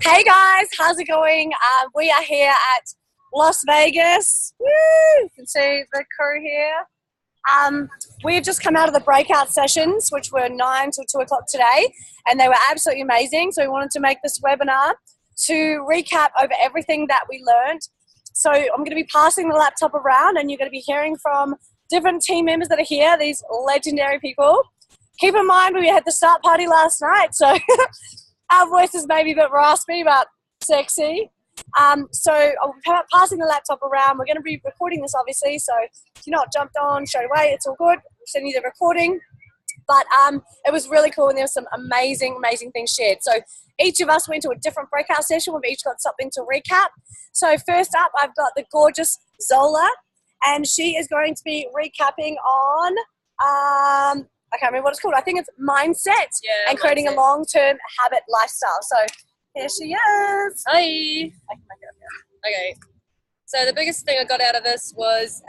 Hey guys, how's it going? We are here at Las Vegas. Woo! You can see the crew here. We've just come out of the breakout sessions, which were 9 till 2 o'clock today, and they were absolutely amazing. So we wanted to make this webinar to recap over everything that we learned. So I'm going to be passing the laptop around, and you're going to be hearing from different team members that are here, these legendary people. Keep in mind, we had the start party last night, so our voices may be a bit raspy, but sexy. So I'll be passing the laptop around. We're going to be recording this, obviously, so if you're not jumped on straight away, it's all good. We'll send you the recording. But it was really cool, and there were some amazing, amazing things shared. So each of us went to a different breakout session. We've each got something to recap. So first up, I've got the gorgeous Zola, and she is going to be recapping on, I can't remember what it's called. I think it's mindset and creating a long-term habit lifestyle. So here she is. Hi. Okay. So the biggest thing I got out of this was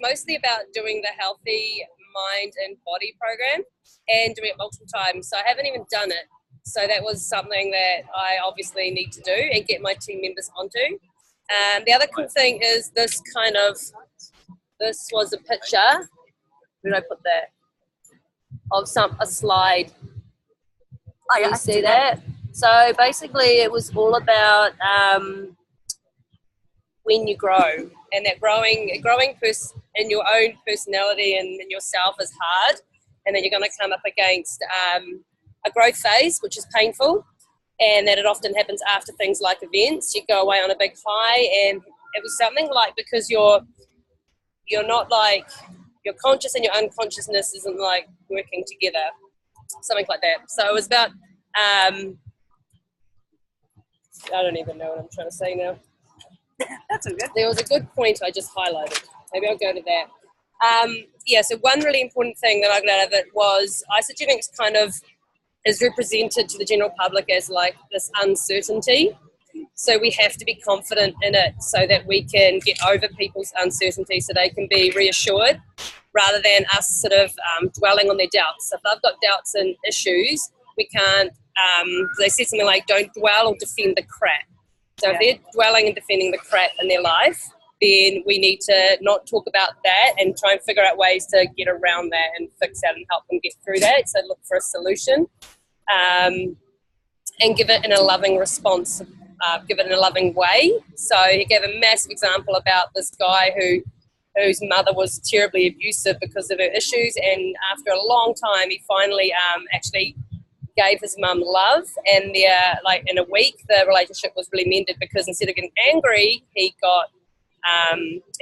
mostly about doing the healthy mind and body program and doing it multiple times. So I haven't even done it. So that was something that I obviously need to do and get my team members onto. The other cool thing is this was a picture. Where did I put that? Of a slide. Oh, yeah, you see that? So basically it was all about when you grow, and that growing in your own personality and in yourself is hard, and then you're going to come up against a growth phase, which is painful, and that it often happens after things like events. You go away on a big high, and it was something like, because you're not like, your conscious and your unconsciousness isn't like working together, something like that. So it was about I don't even know what I'm trying to say now. That's all good. There was a good point I just highlighted. Maybe I'll go to that. So one really important thing that I got out of it was isogenics kind of is represented to the general public as like this uncertainty. So we have to be confident in it so that we can get over people's uncertainty, so they can be reassured rather than us sort of dwelling on their doubts. So if I've got doubts and issues, we can't, they said something like, don't dwell or defend the crap. So if they're dwelling and defending the crap in their life, then we need to not talk about that and try and figure out ways to get around that and fix that and help them get through that. So look for a solution and give it in a loving response, give it in a loving way. So he gave a massive example about this guy whose mother was terribly abusive because of her issues, and after a long time he finally actually gave his mum love, and like in a week the relationship was really mended, because instead of getting angry he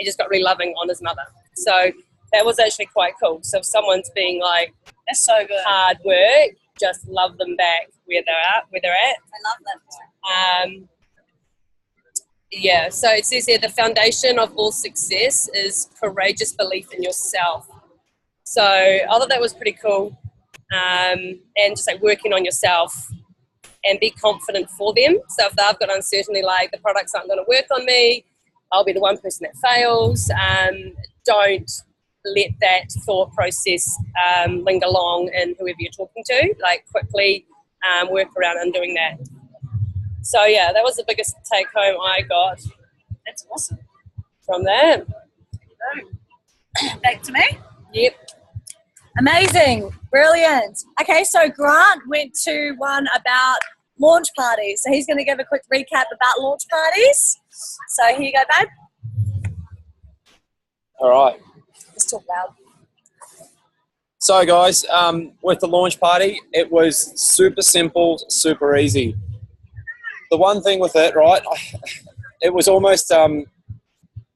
just got really loving on his mother. So that was actually quite cool. So if someone's being like, that's so good, hard work, just love them back where they're at. I love that. So it says here, the foundation of all success is courageous belief in yourself. So I thought that was pretty cool. And just like working on yourself and be confident for them. So if they've got uncertainty, like the products aren't going to work on me, I'll be the one person that fails. Don't let that thought process linger long in whoever you're talking to. Like quickly work around undoing that. So yeah, that was the biggest take home I got. That's awesome. From that. Back to me? Yep. Amazing. Brilliant. Okay, so Grant went to one about launch parties. So he's going to give a quick recap about launch parties. So here you go, babe. All right. Let's talk loud. So guys, with the launch party, it was super simple, super easy. The one thing with it, right, it was almost, I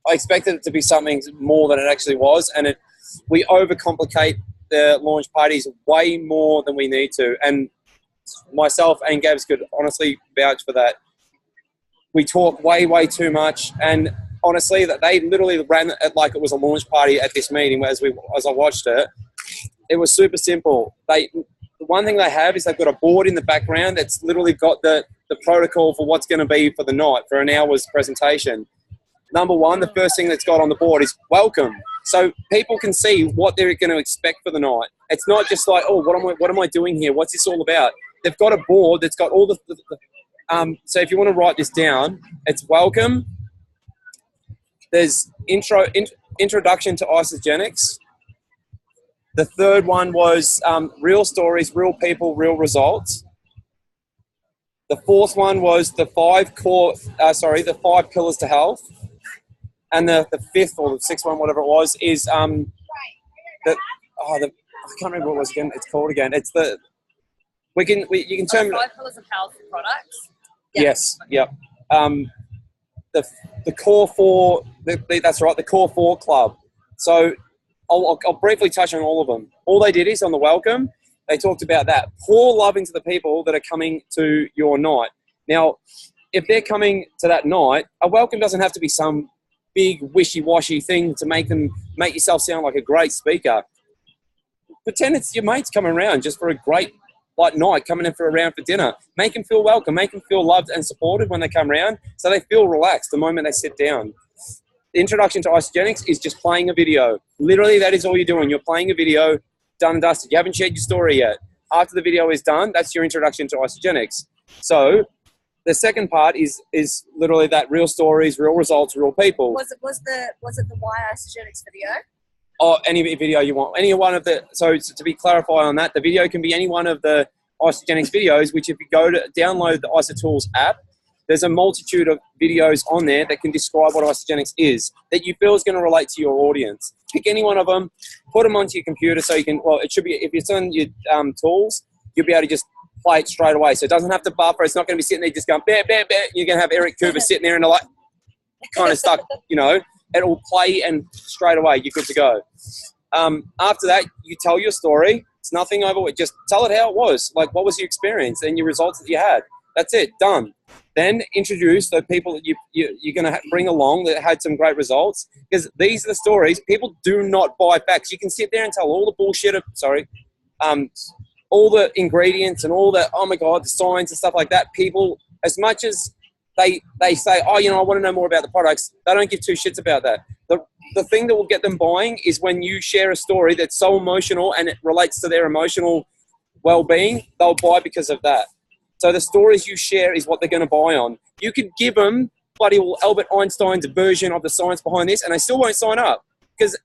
expected it to be something more than it actually was, and we overcomplicate the launch parties way more than we need to, and myself and Gabs could honestly vouch for that. We talk way too much, and honestly, that they literally ran it like it was a launch party at this meeting. As I watched it, it was super simple. The one thing they have is they've got a board in the background that's literally got the protocol for what's going to be for the night for an hour's presentation. Number one, the first thing that's got on the board is welcome. So people can see what they're going to expect for the night. It's not just like, oh, what am I doing here? What's this all about? They've got a board that's got all the So if you want to write this down, it's welcome. There's introduction to isogenics. The third one was real stories, real people, real results. The fourth one was the five pillars to health. And the fifth or the sixth one, whatever it was, is I can't remember what it was again. It's called again. It's the you can term 5 pillars of health products. Yep. Yes. Yep. The core four. That's right. The core four club. So I'll briefly touch on all of them. All they did is on the welcome, they talked about that. Pour love into the people that are coming to your night. Now, if they're coming to that night, a welcome doesn't have to be some big wishy-washy thing to make yourself sound like a great speaker. Pretend it's your mates coming around just for a great night, coming in for a round for dinner. Make them feel welcome, make them feel loved and supported when they come around, so they feel relaxed the moment they sit down. The introduction to isogenics is just playing a video. Literally, that is all you're doing. You're playing a video, done and dusted. You haven't shared your story yet. After the video is done, that's your introduction to isogenics. So the second part is literally that real stories, real results, real people. Was it the why isogenics video? Oh, any video you want. Any one of the, so to be clarified on that, the video can be any one of the isogenics videos, which if you go to download the IsoTools app, there's a multitude of videos on there that can describe what isogenics is, that you feel is going to relate to your audience. Pick any one of them, put them onto your computer so you can, well, it should be, if it's on your tools, you'll be able to just play it straight away. So it doesn't have to buffer. It's not going to be sitting there just going, bear, bear, bear. You're going to have Eric Cooper sitting there and like, kind of stuck, you know. It'll play and straight away you're good to go. After that, you tell your story. It's nothing over it. Just tell it how it was. Like, what was your experience and your results that you had? That's it. Done. Then introduce the people that you're going to bring along that had some great results, because these are the stories. People do not buy facts. You can sit there and tell all the bullshit of, all the ingredients and all the, oh my God, the science and stuff like that. People, as much as they say, oh, you know, I want to know more about the products, they don't give two shits about that. The thing that will get them buying is when you share a story that's so emotional and it relates to their emotional well-being, they'll buy because of that. So the stories you share is what they're going to buy on. You could give them bloody Albert Einstein's version of the science behind this and they still won't sign up, because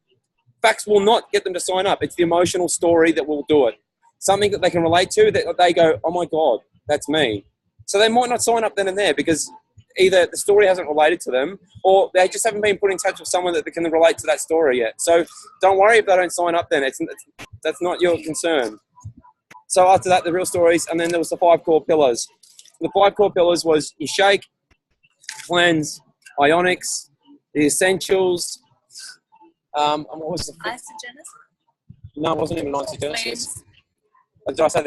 facts will not get them to sign up. It's the emotional story that will do it. Something that they can relate to, that they go, oh my God, that's me. So they might not sign up then and there because either the story hasn't related to them or they just haven't been put in touch with someone that can relate to that story yet. So don't worry if they don't sign up then. That's not your concern. So after that, the real stories, and then there was the 5 core pillars. The 5 core pillars was your shake, cleanse, ionics, the essentials. What was the Isogenesis? No, it wasn't even isogenesis. Did I say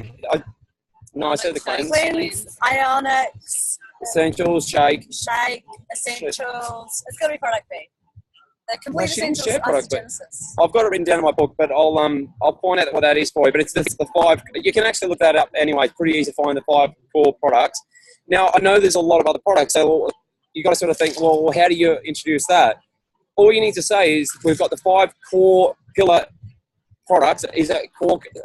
I said the cleanse. Cleanse, ionics. Essentials, shake, essentials. It's got to be product B. The complete essentials product isogenesis. I've got it written down in my book, but I'll point out what that is for you. But it's the 5. You can actually look that up anyway. It's pretty easy to find the 5 core products. Now I know there's a lot of other products, so you got to sort of think, well, how do you introduce that? All you need to say is we've got the 5 core pillar products. Is a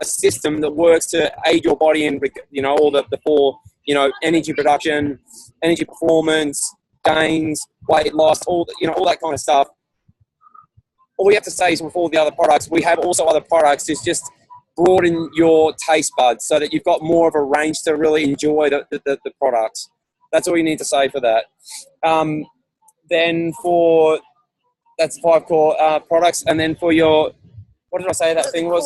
system that works to aid your body in, you know, all the 4, you know, energy production, energy performance, gains, weight loss, all that kind of stuff. All we have to say is with all the other products, we have also other products is just broaden your taste buds so that you've got more of a range to really enjoy the products. That's all you need to say for that. Then that's 5 core products, and then for your, what did I say that thing was?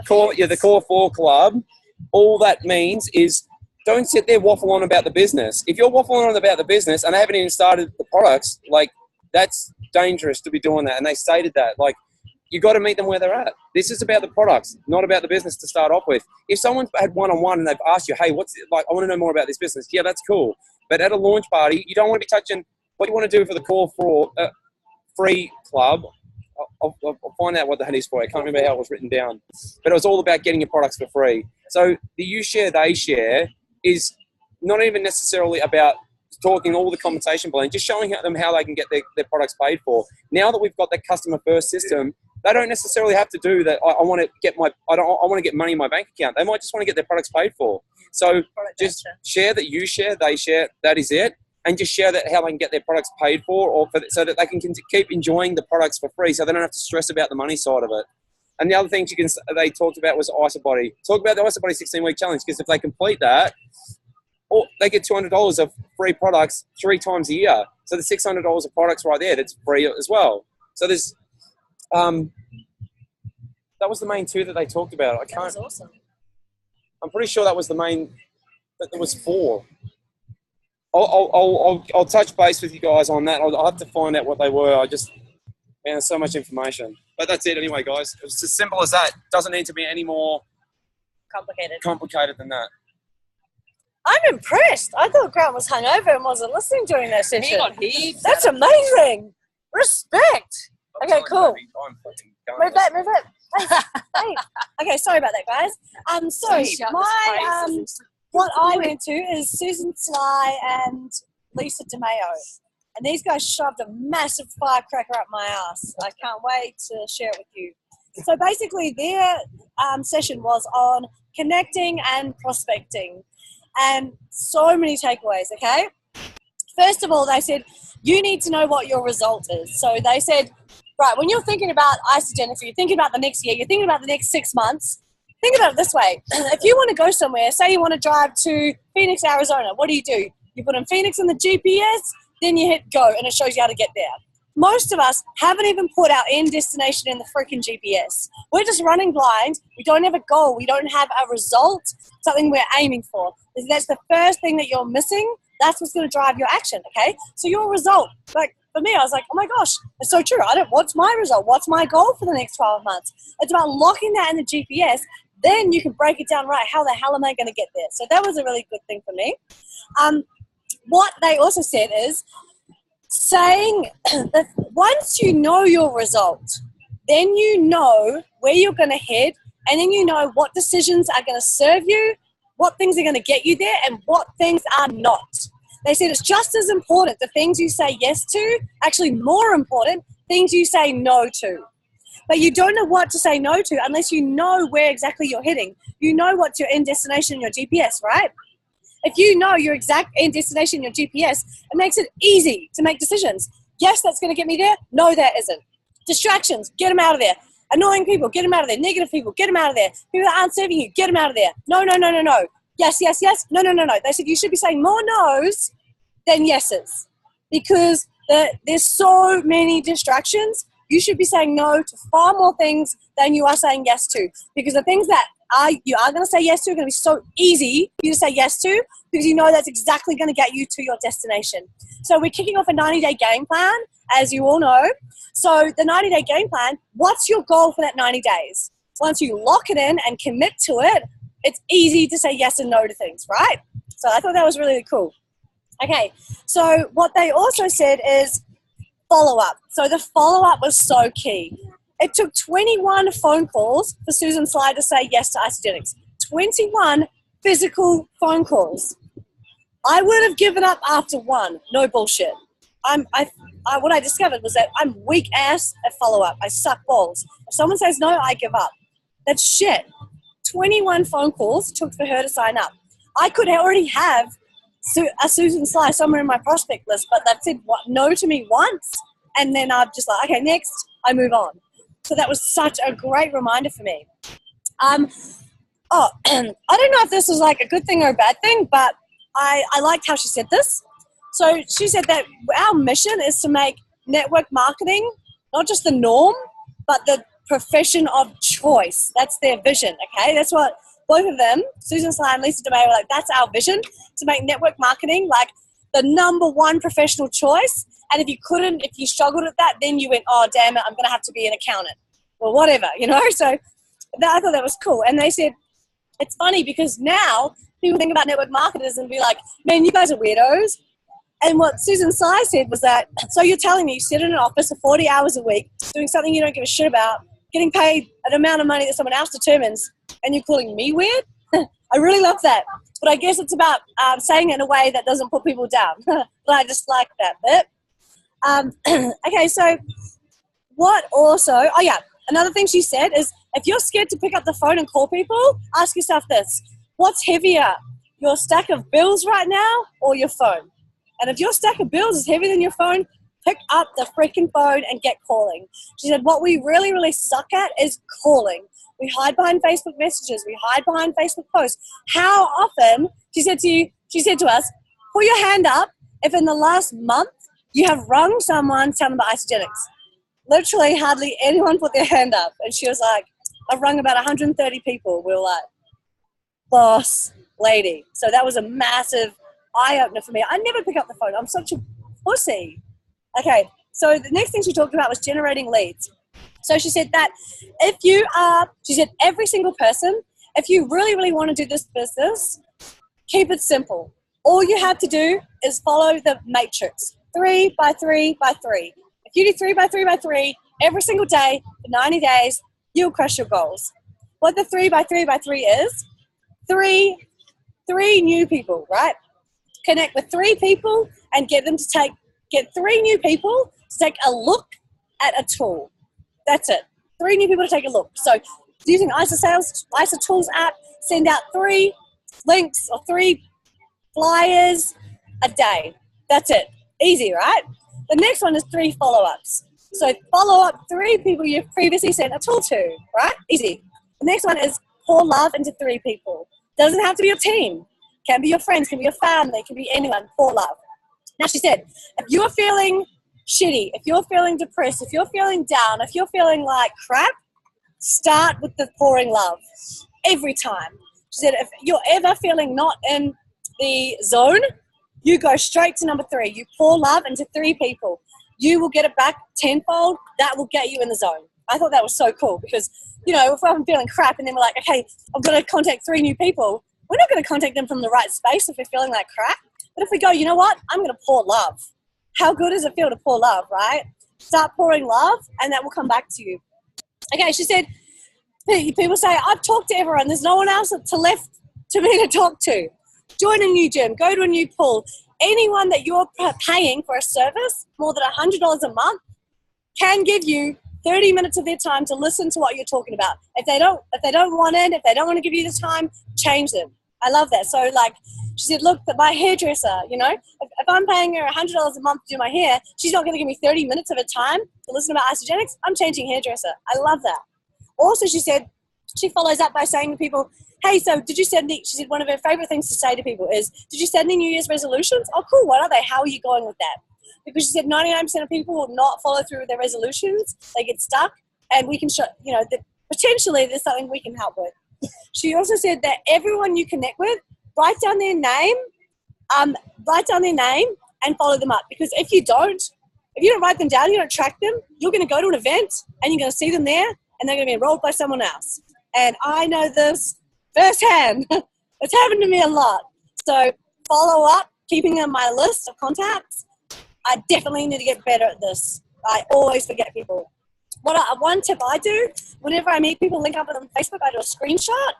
The core 4 club. All that means is don't sit there waffle on about the business. If you're waffling on about the business and they haven't even started the products, like, that's dangerous to be doing that. And they stated that, like, you got to meet them where they're at. This is about the products, not about the business to start off with. If someone's had one-on-one and they've asked you, hey, what's it like? I want to know more about this business. Yeah, that's cool. But at a launch party, you don't want to be touching what you want to do for the core 4 free club. I'll find out what the hell is for you. I can't remember how it was written down. But it was all about getting your products for free. So the you share, they share is not even necessarily about talking all the compensation plan, just showing them how they can get their products paid for. Now that we've got that customer first system, they don't necessarily have to do that. I want to get money in my bank account. They might just want to get their products paid for. So Product just gotcha. share that you share, they share, that is it. And just share that how they can get their products paid for, or so that they can keep enjoying the products for free, so they don't have to stress about the money side of it. And the other things they talked about was IsoBody. Talk about the IsoBody 16-week challenge, because if they complete that, or they get $200 of free products 3 times a year. So the $600 of products right there, that's free as well. So there's, that was the main 2 that they talked about. That was awesome. I'm pretty sure that was the main, that there was 4. I'll touch base with you guys on that. I'll have to find out what they were. Man, there's so much information. But that's it anyway, guys. It's as simple as that. Doesn't need to be any more complicated than that. I'm impressed. I thought Grant was hungover and wasn't listening during that session. He got heaps. That's amazing. Respect. Okay, cool. Move that. Hey. Okay, sorry about that, guys. So what I went to is Susan Sly and Lisa DeMayo. And these guys shoved a massive firecracker up my ass. I can't wait to share it with you. So basically their session was on connecting and prospecting. And so many takeaways, okay? First of all, they said, you need to know what your result is. So they said, right, when you're thinking about Isogen, if you're thinking about the next year, you're thinking about the next 6 months, think about it this way. If you want to go somewhere, say you want to drive to Phoenix, Arizona, what do? You put in Phoenix in the GPS, then you hit go, and it shows you how to get there. Most of us haven't even put our end destination in the freaking GPS. We're just running blind. We don't have a goal. We don't have a result, something we're aiming for. That's the first thing that you're missing. That's what's going to drive your action, okay? So your result, like for me, I was like, oh my gosh, it's so true. What's my result? What's my goal for the next 12 months? It's about locking that in the GPS. Then you can break it down, right? How the hell am I going to get there? So that was a really good thing for me. What they also said is saying that once you know your result, then you know where you're going to head, and then you know what decisions are going to serve you, what things are going to get you there, and what things are not. They said it's just as important, the things you say yes to, actually more important, things you say no to. But you don't know what to say no to unless you know where exactly you're heading. You know what's your end destination in your GPS, right? If you know your exact end destination in your GPS, it makes it easy to make decisions. Yes, that's going to get me there. No, that isn't. Distractions, get them out of there. Annoying people, get them out of there. Negative people, get them out of there. People that aren't serving you, get them out of there. No. Yes. No. They said you should be saying more no's than yeses, because there's so many distractions. You should be saying no to far more things than you are saying yes to, because the things that you are going to say yes to are going to be so easy for you to say yes to, because you know that's exactly going to get you to your destination. So we're kicking off a 90-day game plan, as you all know. So the 90-day game plan, what's your goal for that 90 days? Once you lock it in and commit to it, it's easy to say yes and no to things, right? So I thought that was really cool. Okay, so what they also said is follow-up. So the follow-up was so key. It took 21 phone calls for Susan Sly to say yes to Isogenics. 21 physical phone calls. I would have given up after one. No bullshit. What I discovered was that I'm weak ass at follow-up. I suck balls. If someone says no, I give up. That's shit. 21 phone calls took for her to sign up. I could already have a Susan Sly somewhere in my prospect list, but that said no to me once, and then I'm just like, okay, next, I move on. So that was such a great reminder for me. I don't know if this was like a good thing or a bad thing, but I liked how she said this. So she said that our mission is to make network marketing not just the norm, but the profession of choice. That's their vision, okay? That's what both of them, Susan Sly and Lisa DeMay, were like, that's our vision, to make network marketing like the number one professional choice. And if you struggled at that, then you went, oh, damn it, I'm going to have to be an accountant or whatever, you know? So I thought that was cool. And they said, it's funny because now people think about network marketers and be like, man, you guys are weirdos. And what Susan Sly said was that, so you're telling me you sit in an office for 40 hours a week, doing something you don't give a shit about, getting paid an amount of money that someone else determines, and you're calling me weird? I really love that. But I guess it's about saying it in a way that doesn't put people down. But I just like that bit. Okay, so what also, oh yeah, another thing she said is, if you're scared to pick up the phone and call people, ask yourself this: what's heavier, your stack of bills right now or your phone? And if your stack of bills is heavier than your phone, pick up the freaking phone and get calling. She said, what we really, really suck at is calling. We hide behind Facebook messages. We hide behind Facebook posts. How often, she said to us, put your hand up if in the last month you have rung someone telling them about Isogenics. Literally hardly anyone put their hand up. And she was like, I've rung about 130 people. We were like, boss lady. So that was a massive eye-opener for me. I never pick up the phone. I'm such a pussy. Okay, so the next thing she talked about was generating leads. So she said that she said every single person, if you really, really want to do this business, keep it simple. All you have to do is follow the matrix, 3 by 3 by 3. If you do 3 by 3 by 3 every single day for 90 days, you'll crush your goals. What the 3 by 3 by 3 is, three new people, right? Connect with 3 people and get 3 new people to take a look at a tool. That's it. 3 new people to take a look. So using ISA Tools app, send out 3 links or 3 flyers a day. That's it. Easy, right? The next one is 3 follow-ups. So follow up 3 people you've previously sent a tool to, right? Easy. The next one is pour love into 3 people. Doesn't have to be your team. Can be your friends, can be your family, can be anyone. Pour love. Now she said, if you're feeling shitty, if you're feeling depressed, if you're feeling down, if you're feeling like crap, start with the pouring love every time. She said, if you're ever feeling not in the zone, you go straight to number 3. You pour love into 3 people. You will get it back tenfold. That will get you in the zone. I thought that was so cool because, if I'm feeling crap and then we're like, okay, I'm going to contact 3 new people, we're not going to contact them from the right space if we're feeling like crap. But if we go, you know what? I'm going to pour love. How good does it feel to pour love, right? Start pouring love and that will come back to you. Okay, she said, people say, I've talked to everyone. There's no one else left to me to talk to. Join a new gym. Go to a new pool. Anyone that you're paying for a service more than $100 a month can give you 30 minutes of their time to listen to what you're talking about. If they don't want it, if they don't want to give you the time, change them. I love that. So she said, look, my hairdresser, if I'm paying her $100 a month to do my hair, she's not going to give me 30 minutes of her time to listen about Isogenics. I'm changing hairdresser. I love that. Also, she said, she follows up by saying to people, hey, so did you she said one of her favorite things to say to people is, did you set any New Year's resolutions? Oh, cool. What are they? How are you going with that? Because she said 99% of people will not follow through with their resolutions. They get stuck and we can show, that potentially there's something we can help with. She also said that everyone you connect with, write down their name and follow them up. Because if you don't write them down, you don't track them, you're going to go to an event and you're going to see them there and they're going to be enrolled by someone else. And I know this firsthand. It's happened to me a lot. So follow up, keeping on my list of contacts. I definitely need to get better at this. I always forget people. One tip I do, whenever I meet people, link up with them on Facebook, I do a screenshot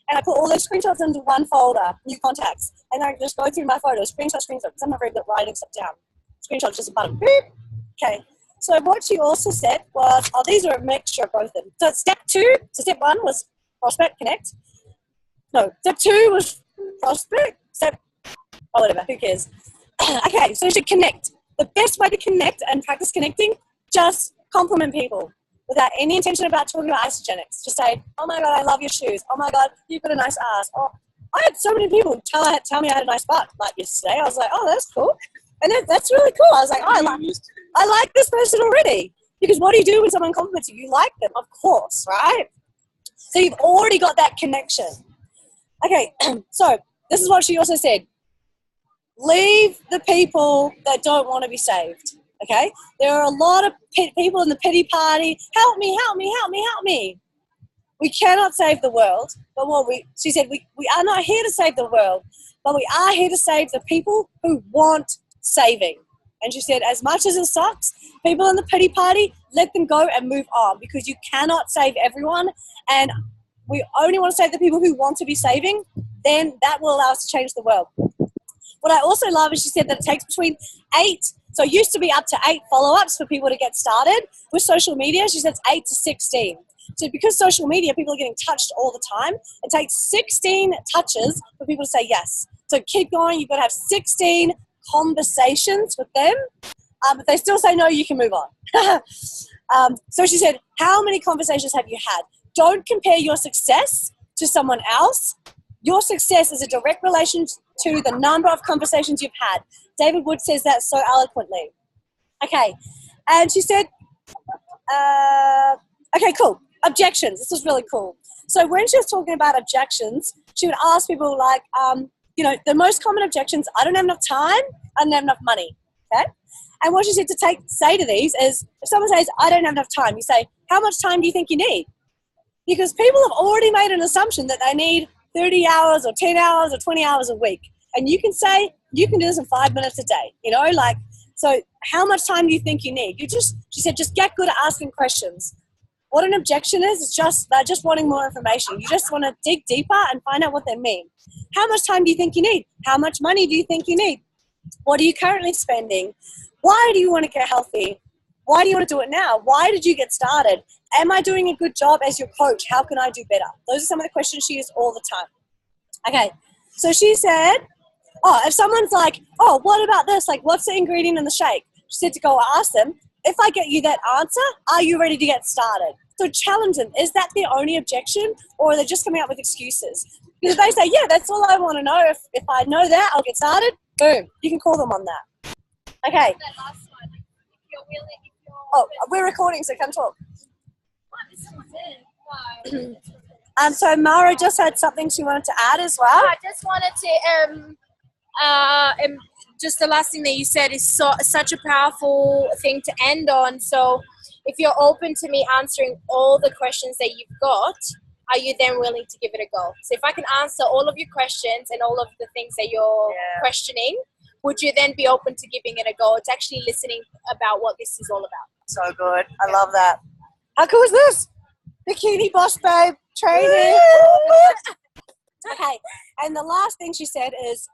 and I put all those screenshots into one folder, new contacts, and I just go through my photos, screenshot, because I'm not very good at writing stuff down. Screenshot, just a button. Beep. Okay. So what she also said was, these are a mixture of both of them. So step 1 was prospect, connect. No, step 2 was prospect. Whatever, who cares? Okay, so you should connect. The best way to connect and practice connecting, just compliment people without any intention about talking about Isogenics. Just say, oh my God, I love your shoes. Oh my God, you've got a nice ass. Oh, I had so many people tell me I had a nice butt like yesterday. I was like, oh, that's cool. And that's really cool. I was like, oh, I like this person already. Because what do you do when someone compliments you? You like them, of course, right? So you've already got that connection. Okay, so this is what she also said. Leave the people that don't want to be saved, okay? There are a lot of people in the pity party. Help me, help me, help me, help me. We cannot save the world, but she said, we are not here to save the world, but we are here to save the people who want saving. And she said, as much as it sucks, people in the pity party, let them go and move on because you cannot save everyone. And we only want to save the people who want to be saving. Then that will allow us to change the world. What I also love is she said that it takes between 8, so it used to be up to 8 follow-ups for people to get started. With social media, she said it's 8 to 16. So because social media, people are getting touched all the time, it takes 16 touches for people to say yes. So keep going. You've got to have 16 conversations with them. If they still say no, you can move on. So she said, how many conversations have you had? Don't compare your success to someone else. Your success is a direct relation to the number of conversations you've had. David Wood says that so eloquently. Okay. And she said, okay, cool. Objections. This was really cool. So when she was talking about objections, she would ask people like, the most common objections, I don't have enough time, I don't have enough money. Okay. And what she said to say to these is, if someone says, I don't have enough time, you say, how much time do you think you need? Because people have already made an assumption that they need 30 hours or 10 hours or 20 hours a week. And you can say, you can do this in 5 minutes a day, so how much time do you think you need? She said, just get good at asking questions. What an objection is they're just wanting more information. You just want to dig deeper and find out what they mean. How much time do you think you need? How much money do you think you need? What are you currently spending? Why do you want to get healthy? Why do you want to do it now? Why did you get started? Am I doing a good job as your coach? How can I do better? Those are some of the questions she used all the time. Okay, so she said, if someone's like, what about this? Like, what's the ingredient in the shake? She said to go ask them, if I get you that answer, are you ready to get started? So challenge them. Is that their only objection, or are they just coming up with excuses? Because if they say, yeah, that's all I want to know. If I know that, I'll get started. Boom. You can call them on that. Okay. That last one. If you're willing, we're recording, so come talk. This is it. No. So Mara just had something she wanted to add as well. I just wanted to, just the last thing that you said is such a powerful thing to end on. So if you're open to me answering all the questions that you've got, are you then willing to give it a go? So if I can answer all of your questions and all of the things that you're questioning, would you then be open to giving it a go? It's actually listening about what this is all about. So good. I love that. How cool is this? Bikini Boss Babe training. Okay. And the last thing she said is,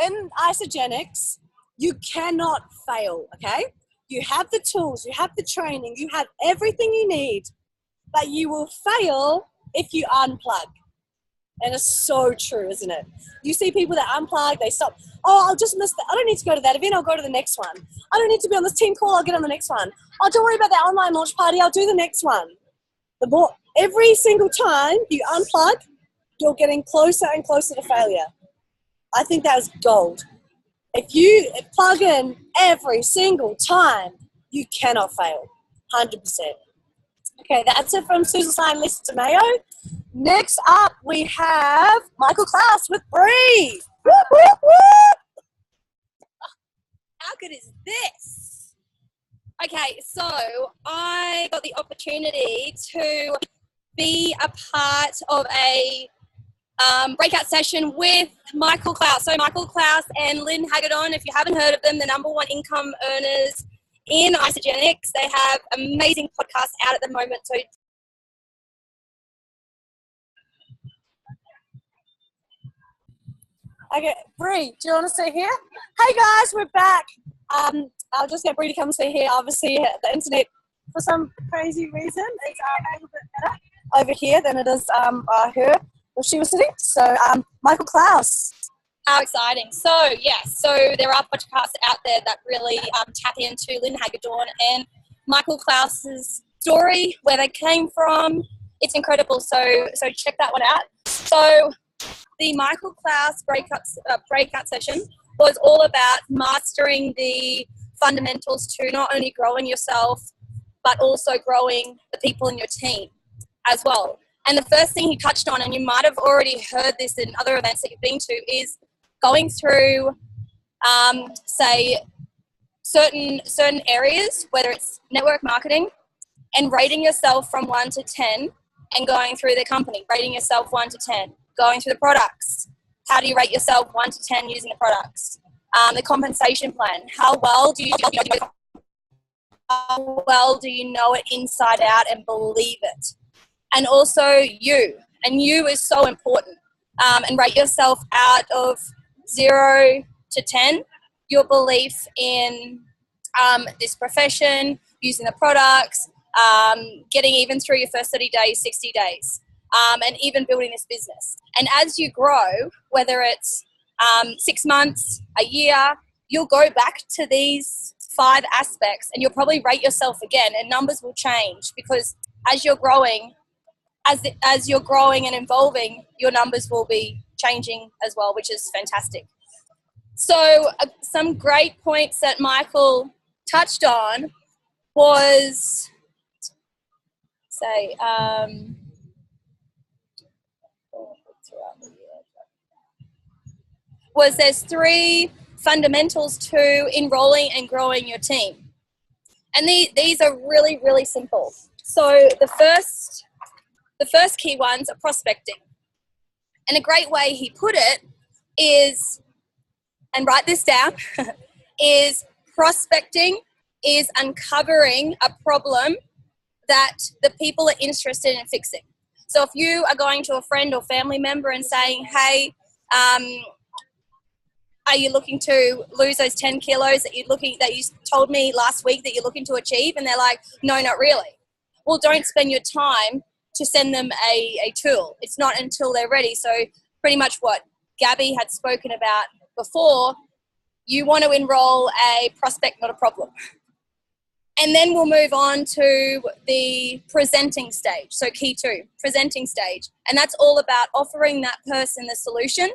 in isogenics, you cannot fail, okay? You have the tools, you have the training, you have everything you need, but you will fail if you unplug. And it's so true, isn't it? You see people that unplug, they stop. I'll just miss that. I don't need to go to that event, I'll go to the next one. I don't need to be on this team call, I'll get on the next one. Don't worry about that online launch party, I'll do the next one. Every single time you unplug, you're getting closer and closer to failure. I think that was gold. If you plug in every single time, you cannot fail. 100%. Okay, that's it from Susan Stein, Lisa DeMayo. Next up, we have Michael Klaus with Bree. Woo, woo, woo. How good is this? Okay, so I got the opportunity to be a part of a breakout session with Michael Klaus. So Michael Klaus and Lynn Hagedorn, if you haven't heard of them, the #1 income earners in Isogenics. They have amazing podcasts out at the moment. So okay, Bree, do you want to stay here? Hey guys, we're back. I'll just get Bree to come stay here. Obviously, the internet, for some crazy reason, is a little bit better over here than it is her where she was sitting. So, Michael Klaus. how exciting. So, so there are podcasts out there that really tap into Lynn Hagedorn and Michael Klaus's story, where they came from. It's incredible. So check that one out. So the Michael Klaus breakout session was all about mastering the fundamentals to not only growing yourself, but also growing the people in your team as well. And the first thing he touched on, and you might have already heard this in other events that you've been to, is going through, say, certain areas, whether it's network marketing, and rating yourself from 1 to 10 and going through the company, rating yourself 1 to 10, going through the products. How do you rate yourself 1 to 10 using the products? The compensation plan. How well do you know it inside out and believe it? And also you. And you is so important. And rate yourself out of 0 to 10, your belief in this profession, using the products, getting even through your first 30 days, 60 days, and even building this business. And as you grow, whether it's 6 months, a year, you'll go back to these 5 aspects and you'll probably rate yourself again, and numbers will change because as you're growing, as you're growing and evolving, your numbers will be changing as well, which is fantastic. So some great points that Michael touched on was, there's 3 fundamentals to enrolling and growing your team. And these are really, really simple. So the first key ones are prospecting. And a great way he put it is, and write this down, is prospecting is uncovering a problem that the people are interested in fixing. So if you are going to a friend or family member and saying, hey, are you looking to lose those 10 kilos that you told me last week that you're looking to achieve? And they're like, no, not really. Well, don't spend your time to send them a tool. It's not until they're ready. So pretty much what Gabby had spoken about before, you want to enroll a prospect, not a problem. And then we'll move on to the presenting stage. So key 2, presenting stage. And that's all about offering that person the solution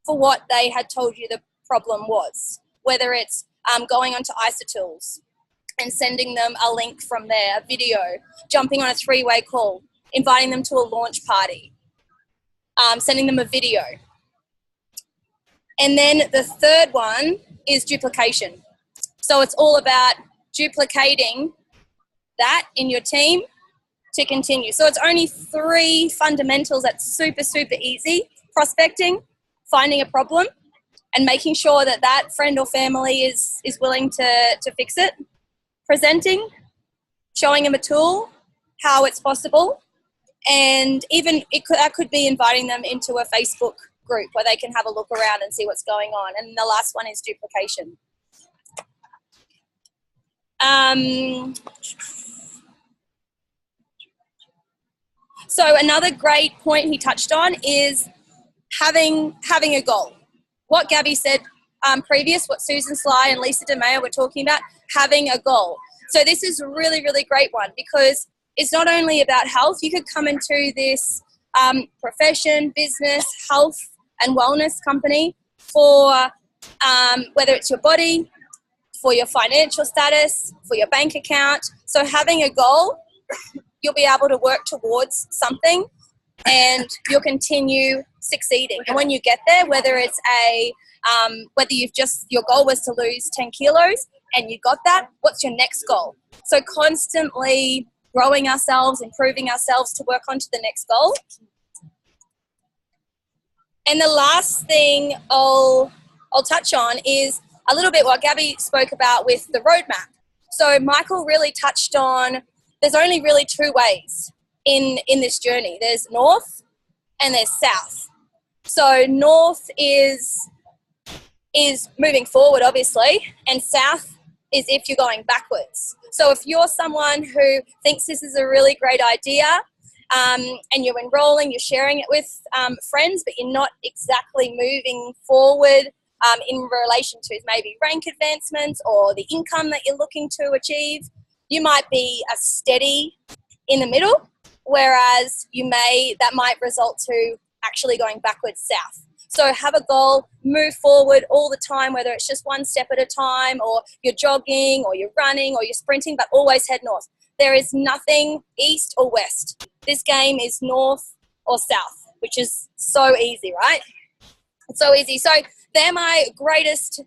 for what they had told you the problem was, whether it's going onto IsaTools and sending them a link from there, a video, jumping on a 3-way call, inviting them to a launch party, sending them a video. And then the third one is duplication. So it's all about duplicating that in your team to continue. So it's only 3 fundamentals that's super, super easy. Prospecting, finding a problem, and making sure that that friend or family is willing to fix it. Presenting, showing them a tool, how it's possible, and even that could be inviting them into a Facebook group where they can have a look around and see what's going on. And the last one is duplication. So another great point he touched on is having a goal. What Gabby said what Susan Sly and Lisa DeMeo were talking about, having a goal. So this is a really, really great one because it's not only about health. You could come into this profession, business, health and wellness company for whether it's your body, for your financial status, for your bank account. So having a goal, you'll be able to work towards something and you'll continue succeeding. And when you get there, whether it's whether your goal was to lose 10 kilos and you got that, what's your next goal? So constantly growing ourselves, improving ourselves to work on to the next goal. And the last thing I'll touch on is a little bit what Gabby spoke about with the roadmap. So Michael really touched on there's only really 2 ways in this journey. There's north and there's south. So north is moving forward, obviously, and south is if you're going backwards. So if you're someone who thinks this is a really great idea and you're enrolling, you're sharing it with friends, but you're not exactly moving forward in relation to maybe rank advancements or the income that you're looking to achieve, you might be a steady in the middle, whereas that might result to actually going backwards south. So have a goal, move forward all the time, whether it's just one step at a time or you're jogging or you're running or you're sprinting, but always head north. There is nothing east or west. This game is north or south, which is so easy, right? It's so easy. So they're my greatest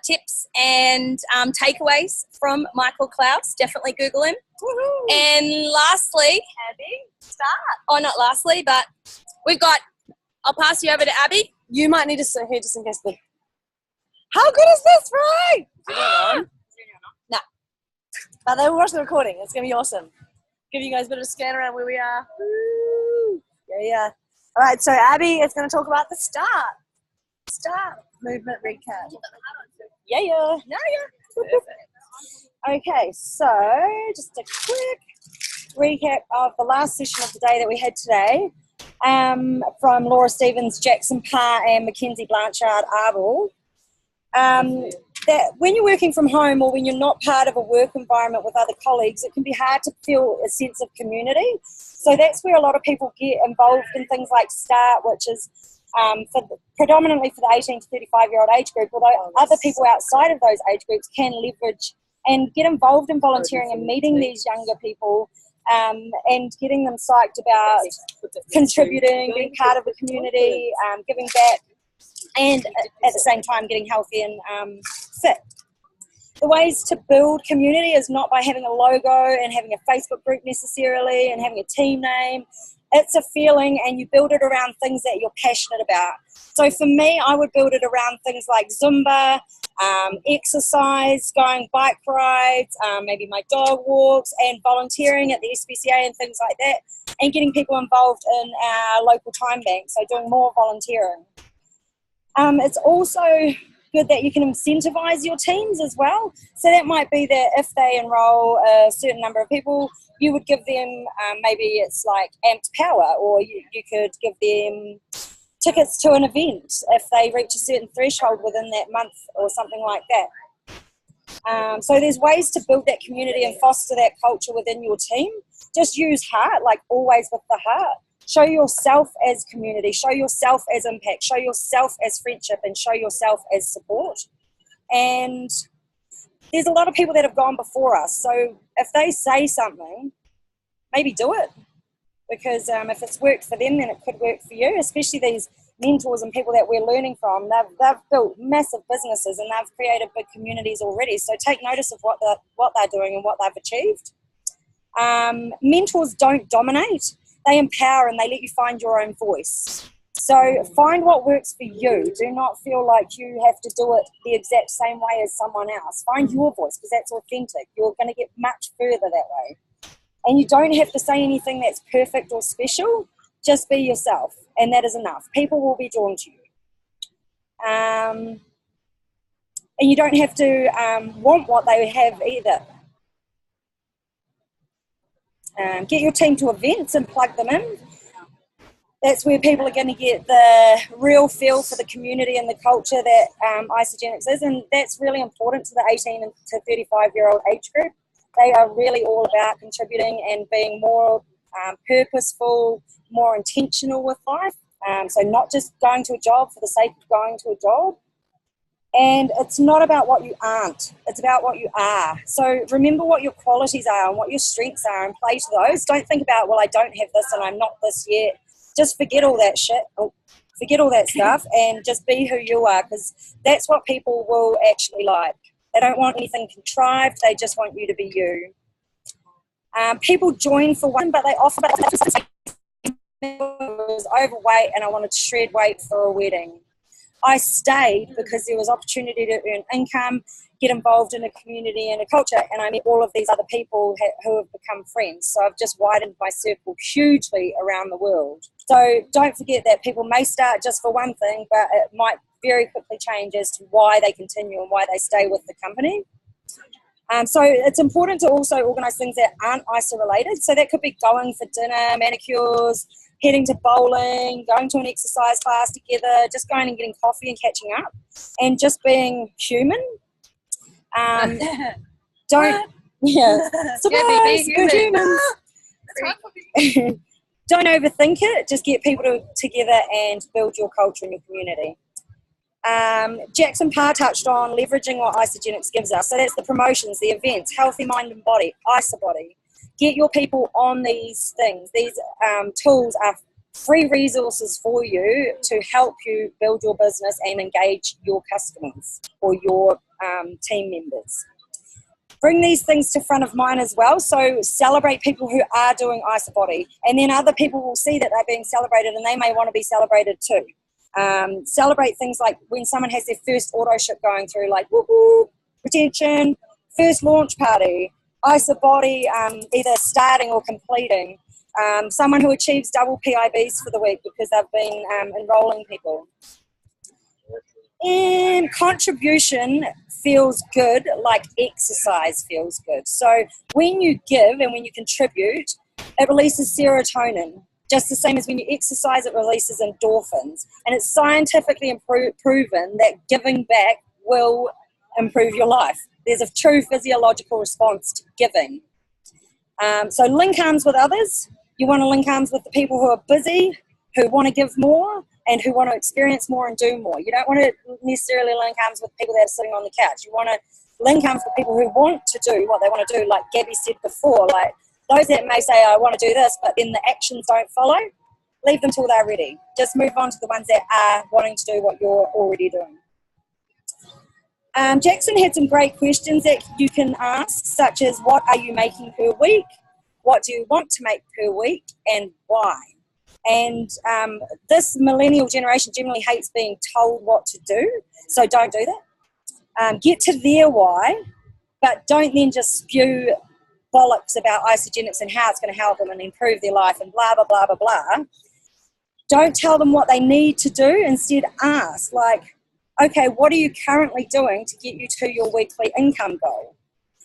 tips and takeaways from Michael Klaus. Definitely Google him. Woohoo. And lastly, Abby, start. oh, not lastly, but we've got, I'll pass you over to Abby. You might need to sit here just in case How good is this, right? No. But they will watch the recording. It's going to be awesome. Give you guys a bit of a scan around where we are. Woo. Yeah. All right, so Abby is going to talk about the start movement recap. Yeah. Okay, so just a quick recap of the last session of the day that we had today from Laura Stevens, Jackson Parr and Mackenzie Blanchard Arbel. That when you're working from home or when you're not part of a work environment with other colleagues, it can be hard to feel a sense of community. So that's where a lot of people get involved in things like START, which is predominantly for the 18 to 35-year-old age group, although other people outside of those age groups can leverage and get involved in volunteering and meeting these younger people and getting them psyched about contributing, being part of the community, giving back, and at the same time getting healthy and fit. The ways to build community is not by having a logo and having a Facebook group necessarily and having a team name. It's a feeling, and you build it around things that you're passionate about. So for me, I would build it around things like Zumba, exercise, going bike rides, maybe my dog walks, and volunteering at the SPCA and things like that, and getting people involved in our local time bank, so doing more volunteering. It's also good that you can incentivize your teams as well. So that might be that if they enroll a certain number of people, you would give them, maybe it's like Amped Power, or you could give them tickets to an event if they reach a certain threshold within that month or something like that. So there's ways to build that community and foster that culture within your team. Just use heart, like always with the heart. Show yourself as community, show yourself as impact, show yourself as friendship, and show yourself as support. And there's a lot of people that have gone before us, so if they say something, maybe do it. Because if it's worked for them, then it could work for you, especially these mentors and people that we're learning from. They've built massive businesses and they've created big communities already, so take notice of what they're doing and what they've achieved. Mentors don't dominate. They empower and they let you find your own voice. So find what works for you. Do not feel like you have to do it the exact same way as someone else. Find your voice, because that's authentic. You're going to get much further that way. And you don't have to say anything that's perfect or special. Just be yourself, and that is enough. People will be drawn to you. And you don't have to want what they have either. Get your team to events and plug them in. That's where people are going to get the real feel for the community and the culture that Isagenix is, and that's really important to the 18 to 35-year-old age group. They are really all about contributing and being more purposeful, more intentional with life. So not just going to a job for the sake of going to a job. And it's not about what you aren't, it's about what you are. So remember what your qualities are and what your strengths are and play to those. Don't think about, well, I don't have this and I'm not this yet. Just forget all that shit, forget all that stuff, and just be who you are, because that's what people will actually like. They don't want anything contrived, they just want you to be you. People join for one, but they offer, I was overweight and I wanted to shred weight for a wedding. I stayed because there was opportunity to earn income, get involved in a community and a culture, and I met all of these other people who have become friends. So I've just widened my circle hugely around the world. So don't forget that people may start just for one thing, but it might very quickly change as to why they continue and why they stay with the company. So it's important to also organise things that aren't ISA related. So that could be going for dinner, manicures, heading to bowling, going to an exercise class together, just going and getting coffee and catching up, and just being human. Don't overthink it. Just get people together and build your culture and your community. Jackson Parr touched on leveraging what Isagenix gives us. So that's the promotions, the events, healthy mind and body, ISA body. Get your people on these things. These tools are free resources for you to help you build your business and engage your customers or your team members. Bring these things to front of mind as well. So celebrate people who are doing ISA body, and then other people will see that they're being celebrated and they may want to be celebrated too. Celebrate things like when someone has their first auto ship going through, like whoop, retention, first launch party, ISA body, either starting or completing. Someone who achieves double PIBs for the week because they've been enrolling people. And contribution feels good like exercise feels good. So when you give and when you contribute, it releases serotonin. Just the same as when you exercise, it releases endorphins. And it's scientifically proven that giving back will improve your life. There's a true physiological response to giving. So link arms with others. You want to link arms with the people who are busy, who want to give more, and who want to experience more and do more. You don't want to necessarily link arms with people that are sitting on the couch. You want to link arms with people who want to do what they want to do, like Gabby said before. Like those that may say, I want to do this, but then the actions don't follow, leave them till they're ready. Just move on to the ones that are wanting to do what you're already doing. Jackson had some great questions that you can ask, such as what are you making per week? What do you want to make per week, and why? And this millennial generation generally hates being told what to do, so don't do that. Get to their why, but don't then just spew bollocks about isogenics and how it's going to help them and improve their life and blah, blah, blah, blah, blah. Don't tell them what they need to do. Instead, ask, like, okay, what are you currently doing to get you to your weekly income goal?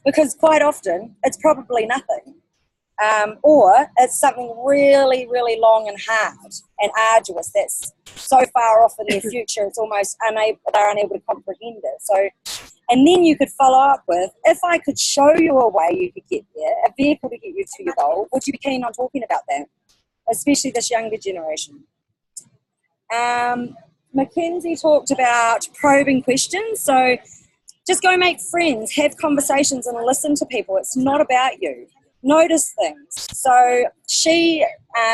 Because quite often, it's probably nothing. Or it's something really, really long and hard and arduous that's so far off in their future, it's almost they're unable to comprehend it. So, and then you could follow up with, if I could show you a way you could get there, a vehicle to get you to your goal, would you be keen on talking about that? Especially this younger generation. Mackenzie talked about probing questions. So just go make friends, have conversations and listen to people. It's not about you. Notice things. So she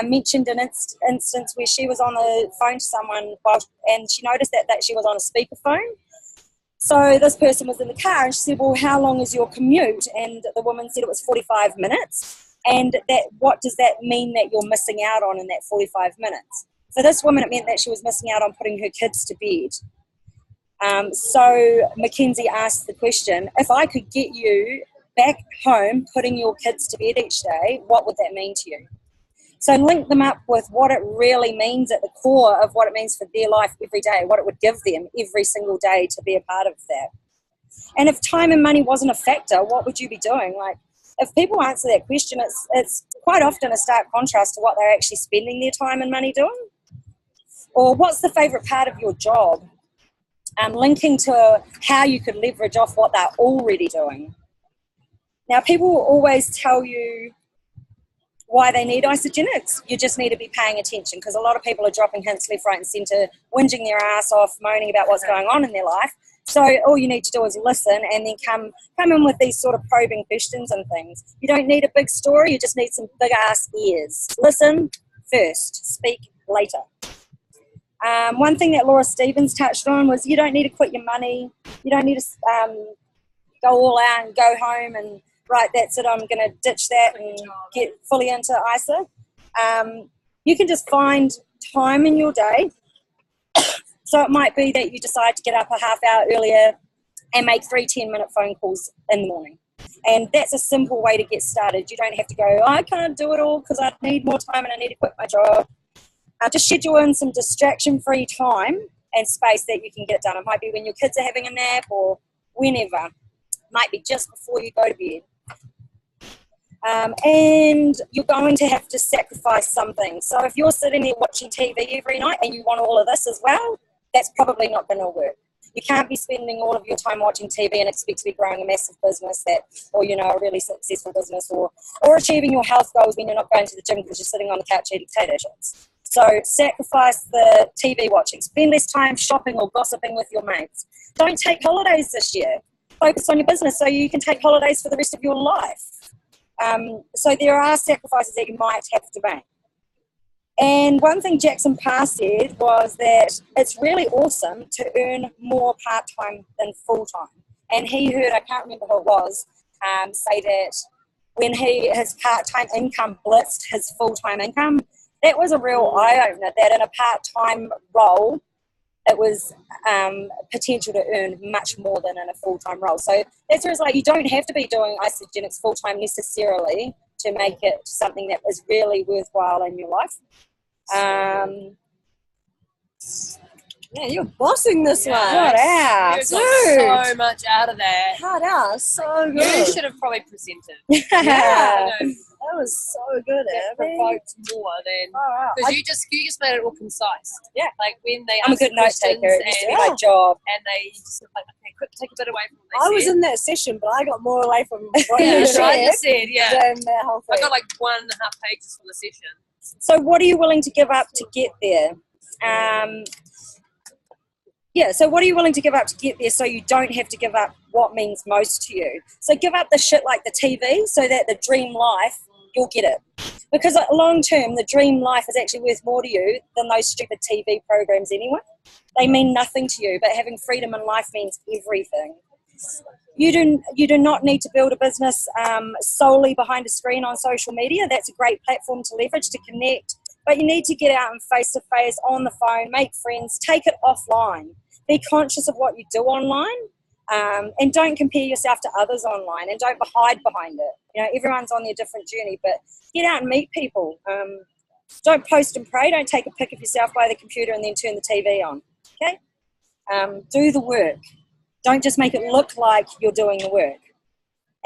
mentioned an instance where she was on the phone to someone and she noticed that she was on a speakerphone. So this person was in the car and she said, well, how long is your commute? And the woman said it was 45 minutes. And what does that mean that you're missing out on in that 45 minutes? For this woman, it meant that she was missing out on putting her kids to bed. So Mackenzie asked the question, if I could get you back home putting your kids to bed each day, what would that mean to you? So link them up with what it really means at the core of what it means for their life every day, what it would give them every single day to be a part of that. And if time and money wasn't a factor, what would you be doing? Like, if people answer that question, it's quite often a stark contrast to what they're actually spending their time and money doing. Or what's the favourite part of your job? Linking to how you could leverage off what they're already doing. Now, people will always tell you why they need isogenics. You just need to be paying attention, because a lot of people are dropping hints left, right and centre, whinging their ass off, moaning about what's going on in their life. So all you need to do is listen and then come in with these sort of probing questions and things. You don't need a big story. You just need some big-ass ears. Listen first. Speak later. One thing that Laura Stevens touched on was you don't need to quit your money. You don't need to go all out and go home and right, that's it, I'm going to ditch that and get fully into ISA. You can just find time in your day. So it might be that you decide to get up a half hour earlier and make 3 10-minute phone calls in the morning. And that's a simple way to get started. You don't have to go, I can't do it all because I need more time and I need to quit my job. Just schedule in some distraction-free time and space that you can get it done. It might be when your kids are having a nap or whenever. It might be just before you go to bed. And you're going to have to sacrifice something. So if you're sitting there watching TV every night and you want all of this as well, that's probably not going to work. You can't be spending all of your time watching TV and expect to be growing a massive business or a really successful business or achieving your health goals when you're not going to the gym because you're sitting on the couch eating potato chips. So sacrifice the TV watching. Spend less time shopping or gossiping with your mates. Don't take holidays this year. Focus on your business so you can take holidays for the rest of your life. So there are sacrifices that you might have to make. And one thing Jackson Parr said was that it's really awesome to earn more part-time than full-time. And he heard, I can't remember who it was, say that when his part-time income blitzed his full-time income, that was a real eye-opener, that in a part-time role, it was potential to earn much more than in a full-time role. So that's where it's like you don't have to be doing isogenics full-time necessarily to make it something that is really worthwhile in your life. Yeah, you're bossing this one. Hard out. You got so much out of that. Hard out. So good. You should have probably presented. Yeah. That was so good, That Abby. provoked more than because you just made it all concise. Yeah. Like when they I'm a asked good the note questions taker. It used to be and, my job. and they just sort of like, okay, quick, take a bit away from what they I was said. in that session, but I got more away from what Yeah, you that's what I shared just said, yeah. than the whole I thing. got like 1.5 pages from the session. So what are you willing to give up to get there? So what are you willing to give up to get there so you don't have to give up what means most to you? So give up the shit like the TV so that the dream life, you'll get it. Because long term, the dream life is actually worth more to you than those stupid TV programs anyway. They mean nothing to you, but having freedom in life means everything. You do not need to build a business solely behind a screen on social media. That's a great platform to leverage to connect, but you need to get out and face-to-face, on the phone, make friends, take it offline. Be conscious of what you do online, and don't compare yourself to others online, and don't hide behind it. You know, everyone's on their different journey, but get out and meet people. Don't post and pray. Don't take a pic of yourself by the computer and then turn the TV on. Okay? Do the work. Don't just make it look like you're doing the work.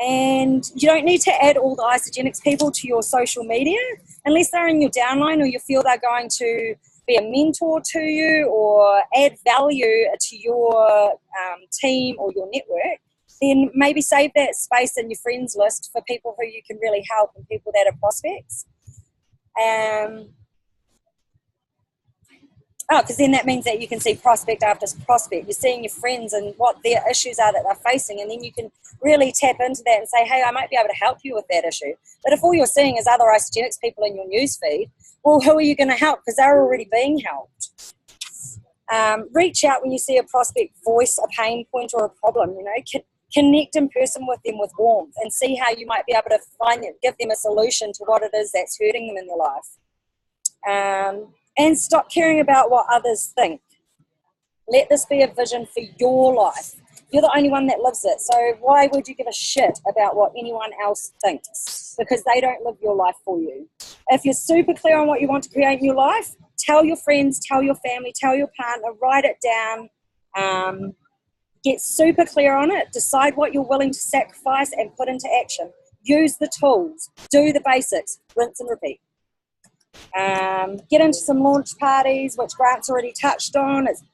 And you don't need to add all the Isogenics people to your social media unless they're in your downline or you feel they're going to be a mentor to you or add value to your team or your network. Then maybe save that space in your friends list for people who you can really help and people that are prospects. Because then that means that you can see prospect after prospect. You're seeing your friends and what their issues are that they're facing, and then you can really tap into that and say, hey, I might be able to help you with that issue. But if all you're seeing is other Isogenics people in your newsfeed, well, who are you going to help? Because they're already being helped. Reach out when you see a prospect voice a pain point or a problem. You know, connect in person with them with warmth and see how you might be able to give them a solution to what it is that's hurting them in their life. And stop caring about what others think. Let this be a vision for your life. You're the only one that lives it. So why would you give a shit about what anyone else thinks? Because they don't live your life for you. If you're super clear on what you want to create in your life, tell your friends, tell your family, tell your partner, write it down, get super clear on it, decide what you're willing to sacrifice and put into action. Use the tools, do the basics, rinse and repeat. Get into some launch parties, which Grant's already touched on. It's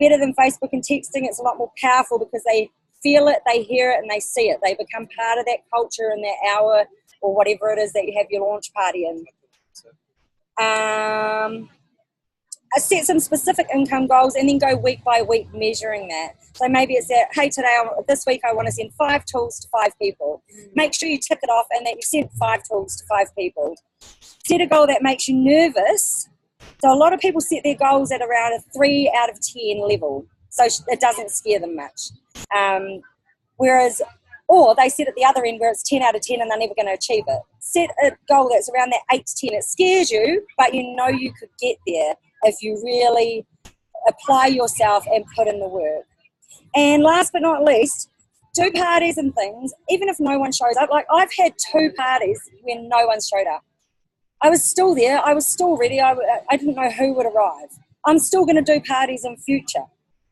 better than Facebook and texting. It's a lot more powerful because they feel it, they hear it, and they see it. They become part of that culture in that hour or whatever it is that you have your launch party in. Set some specific income goals and then go week by week measuring that. So maybe it's that, hey, this week I want to send 5 tools to 5 people. Make sure you tick it off and that you sent 5 tools to 5 people. Set a goal that makes you nervous. So a lot of people set their goals at around a 3 out of 10 level. So it doesn't scare them much. Or they set at the other end where it's 10 out of 10 and they're never going to achieve it. Set a goal that's around that 8 to 10. It scares you, but you know you could get there if you really apply yourself and put in the work. And last but not least, do parties and things, even if no one shows up. Like I've had 2 parties when no one showed up. I was still there. I was still ready. I didn't know who would arrive. I'm still going to do parties in future.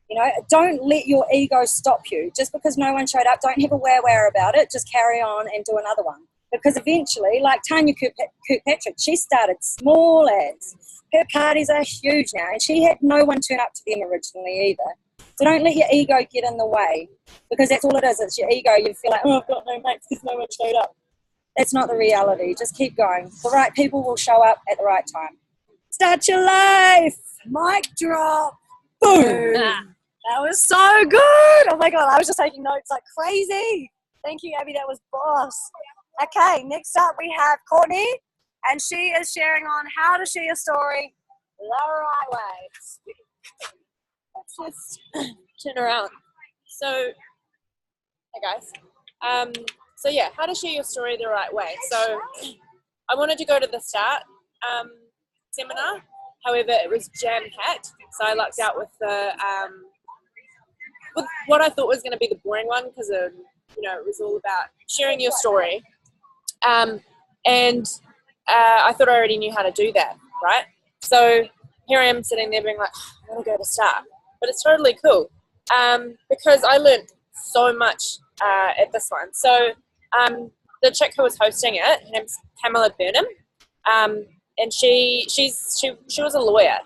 You know, don't let your ego stop you. Just because no one showed up, don't have a wow about it. Just carry on and do another one. Because eventually, like Tanya Kirkpatrick, she started small as. Her parties are huge now, and she had no one turn up to them originally either. So don't let your ego get in the way, because that's all it is. It's your ego. You feel like, oh, I've got no mates because no one showed up. That's not the reality. Just keep going. The right people will show up at the right time. Start your life. Mic drop. Boom. That was so good. Oh my God, I was just taking notes like crazy. Thank you, Abby. That was boss. Okay, next up we have Courtney, and she is sharing on how to share your story the right way. Let's just turn around. So, hey guys. So yeah, how to share your story the right way. So I wanted to go to the start seminar. However, it was jam-packed. So I lucked out with with what I thought was going to be the boring one, because it was all about sharing your story. And I thought I already knew how to do that, right? So here I am sitting there being like, I want to go to start. But it's totally cool because I learned so much at this one. So the chick who was hosting it, her name's Pamela Burnham, and she was a lawyer.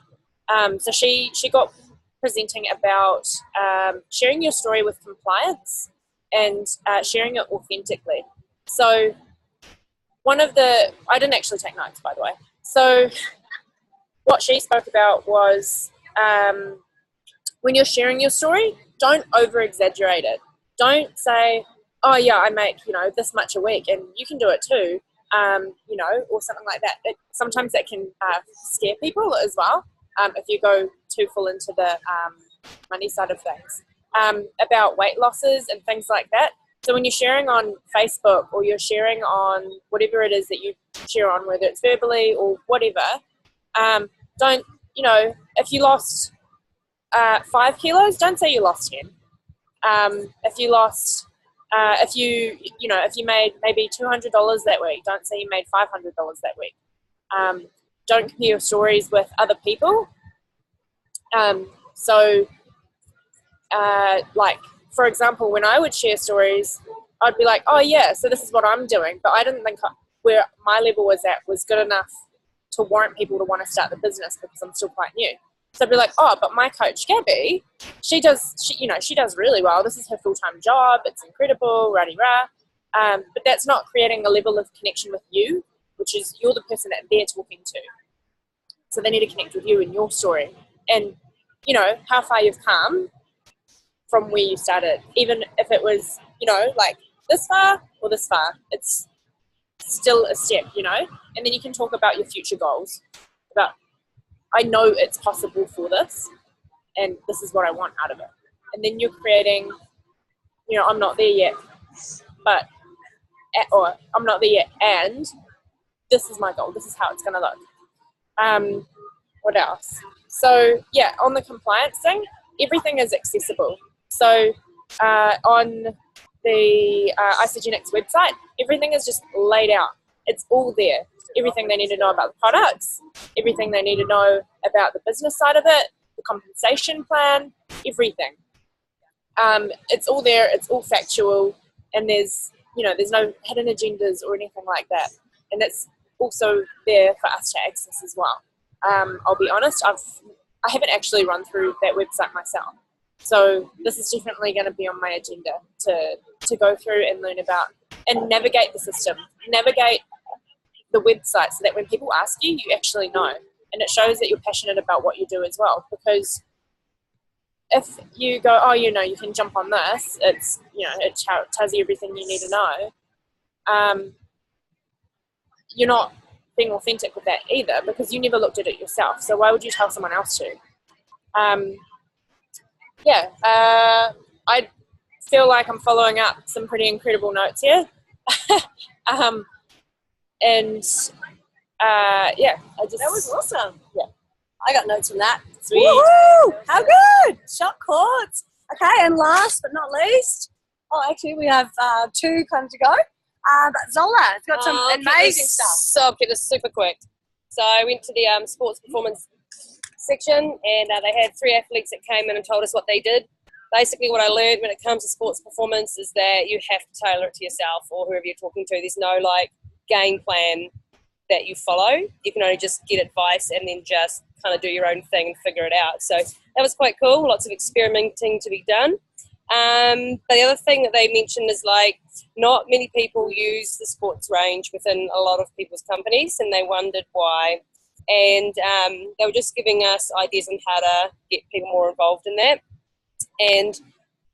So she got presenting about sharing your story with compliance and sharing it authentically. So I didn't actually take notes, by the way. So what she spoke about was when you're sharing your story, don't over exaggerate it. Don't say, oh yeah, I make, this much a week and you can do it too, or something like that. Sometimes that can scare people as well if you go too full into the money side of things, about weight losses and things like that. So when you're sharing on Facebook or you're sharing on whatever it is that you share on, whether it's verbally or whatever, don't, if you lost 5 kilos, don't say you lost 10. If you lost, if you made maybe $200 that week, don't say you made $500 that week. Don't compare your stories with other people. Like, for example, when I would share stories, I'd be like, oh yeah, so this is what I'm doing. But I didn't think where my level was at was good enough to warrant people to want to start the business because I'm still quite new. So I'd be like, oh, but my coach Gabby, she does really well. This is her full-time job. It's incredible, rah-de-rah. But that's not creating a level of connection with you, which is you're the person that they're talking to. So they need to connect with you and your story. And, how far you've come from where you started. Even if it was, like this far or this far, it's still a step, And then you can talk about your future goals. About, I know it's possible for this, and this is what I want out of it. And then you're creating, I'm not there yet, or I'm not there yet, and this is my goal. This is how it's going to look. What else? So, yeah, on the compliance thing, everything is accessible. So, on the Isogenics website, everything is just laid out. It's all there. Everything they need to know about the products, everything they need to know about the business side of it, the compensation plan, everything. It's all there. It's all factual, and there's no hidden agendas or anything like that. And it's also there for us to access as well. I'll be honest, I haven't actually run through that website myself. So this is definitely going to be on my agenda to go through and learn about and navigate the system, navigate the website so that when people ask you, you actually know. And it shows that you're passionate about what you do as well. Because if you go, oh, you can jump on this, it's, it tells you everything you need to know. You're not being authentic with that either because you never looked at it yourself. So why would you tell someone else to? I feel like I'm following up some pretty incredible notes here. That was awesome. Yeah. I got notes from that. Sweet. Woo-hoo! How good! Shot caught. Okay, and last but not least, actually we have 2 kind of to go. But Zola has got some amazing stuff. So I'll keep this super quick. So I went to the sports performance section, and they had 3 athletes that came in and told us what they did. Basically, what I learned when it comes to sports performance is that you have to tailor it to yourself or whoever you're talking to. There's no game plan that you follow. You can only just get advice and then just kind of do your own thing and figure it out. So that was quite cool. Lots of experimenting to be done. But the other thing that they mentioned is not many people use the sports range within a lot of people's companies, and they wondered why. And they were just giving us ideas on how to get people more involved in that. And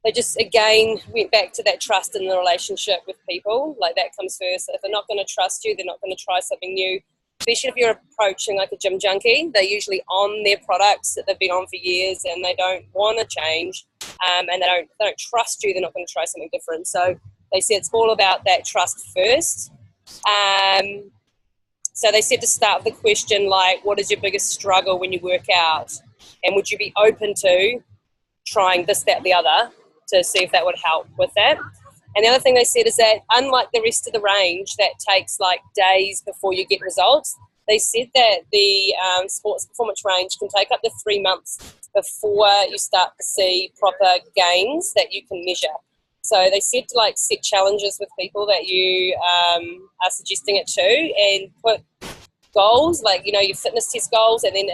they just, again, went back to that trust in the relationship with people. That comes first. If they're not going to trust you, they're not going to try something new. Especially if you're approaching a gym junkie, they're usually on their products that they've been on for years and they don't want to change, and they don't trust you. They're not going to try something different. So they said it's all about that trust first. So they said to start with the question what is your biggest struggle when you work out, and would you be open to trying this, that, the other to see if that would help with that. And the other thing they said is that unlike the rest of the range that takes days before you get results, they said that the sports performance range can take up to 3 months before you start to see proper gains that you can measure. So they said to like set challenges with people that you are suggesting it to, and put goals, like, you know, your fitness test goals, and then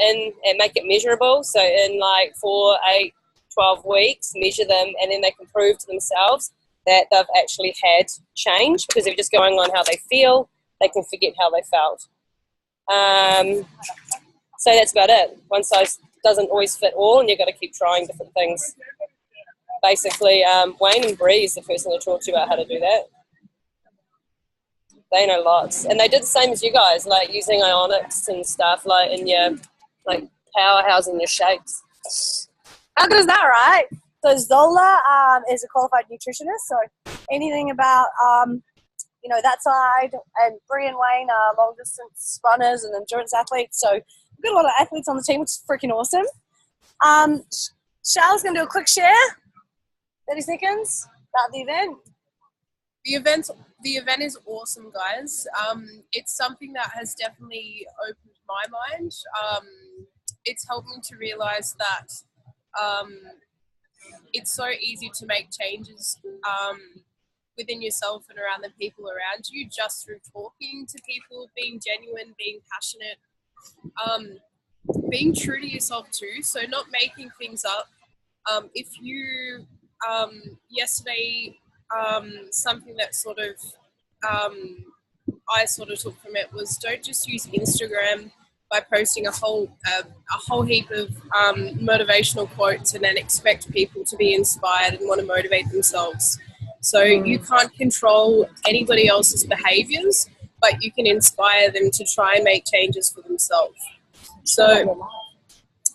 and make it measurable. So in like 4, 8, 12 weeks, measure them, and then they can prove to themselves that they've actually had change, because if you're just going on how they feel, they can forget how they felt. So that's about it. One size doesn't always fit all, and you've got to keep trying different things. Basically, Wayne and Bree is the person to talk to about how to do that. They know lots, and they did the same as you guys, like using ionics and stuff, like in your like powerhouse in your shakes. How good is that, right? So Zola is a qualified nutritionist, so anything about you know, that side, and Bree and Wayne are long distance runners and endurance athletes, so we've got a lot of athletes on the team, which is freaking awesome. Charlotte's going to do a quick share, 30 seconds, about the event. The event is awesome, guys. It's something that has definitely opened my mind. It's helped me to realize that it's so easy to make changes within yourself and around the people around you, just through talking to people, being genuine, being passionate, being true to yourself too. So not making things up. If you yesterday, something that sort of I sort of took from it was, don't just use Instagram by posting a whole heap of motivational quotes and then expect people to be inspired and want to motivate themselves. So you can't control anybody else's behaviors, but you can inspire them to try and make changes for themselves. So,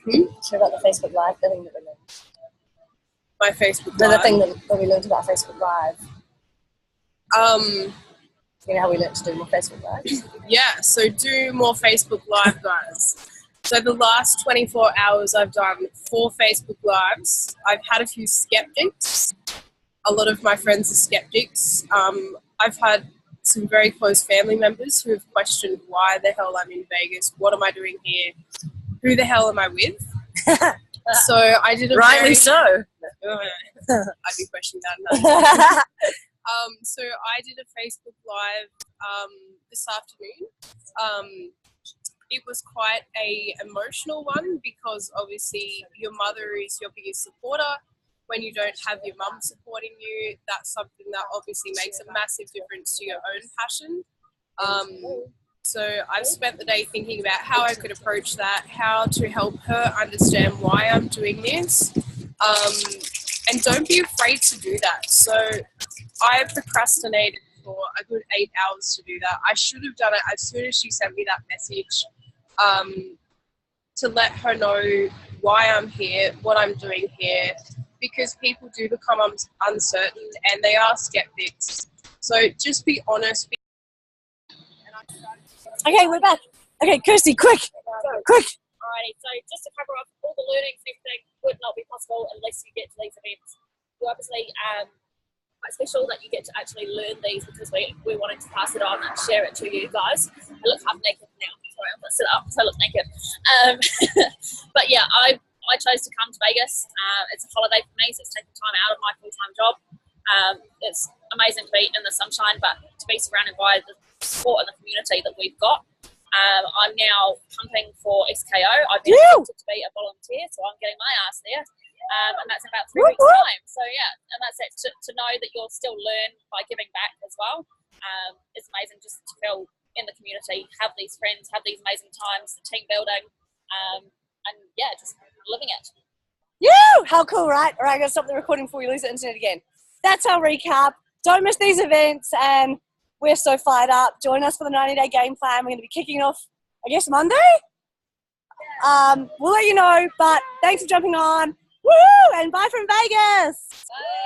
Share about the Facebook Live, the thing that we learned. My Facebook The Live. thing that we learned about Facebook Live. You know how we learned to do more Facebook Live? Yeah, so do more Facebook Live, guys. So the last 24 hours I've done 4 Facebook Lives. I've had a few skeptics. A lot of my friends are skeptics. I've had some very close family members who have questioned why the hell I'm in Vegas. What am I doing here? Who the hell am I with? So I did a Rightly so. I'd be questioning that. So I did a Facebook Live this afternoon. It was quite a emotional one, because obviously your mother is your biggest supporter. When you don't have your mum supporting you, that's something that obviously makes a massive difference to your own passion. So I've spent the day thinking about how I could approach that, how to help her understand why I'm doing this. And don't be afraid to do that. So I procrastinated for a good 8 hours to do that. I should have done it as soon as she sent me that message, to let her know why I'm here, what I'm doing here, because people do become uncertain and they are skeptics. So just be honest. Okay, we're back. Okay, Kirsty, quick. Alrighty, so just to cover off, all the learnings and everything would not be possible unless you get to these events. You're obviously quite special that you get to actually learn these, because we're wanting to pass it on and share it to you guys. I look half naked now. Sorry, I'm going to sit up so I look naked. But yeah, I chose to come to Vegas. It's a holiday for me, so it's taking time out of my full-time job. It's amazing to be in the sunshine, but to be surrounded by the support and the community that we've got. I'm now pumping for XKO. I've been accepted to be a volunteer, so I'm getting my ass there. And that's in about 3 weeks' time. So yeah, and that's it. To know that you'll still learn by giving back as well. It's amazing just to feel in the community, have these friends, have these amazing times, the team building, and yeah, just living it. How cool, right? All right, I'm going to stop the recording before we lose the internet again. That's our recap. Don't miss these events, and we're so fired up. Join us for the 90-day game plan. We're going to be kicking off, I guess, Monday. We'll let you know, but thanks for jumping on. Woo! And bye from Vegas. Bye.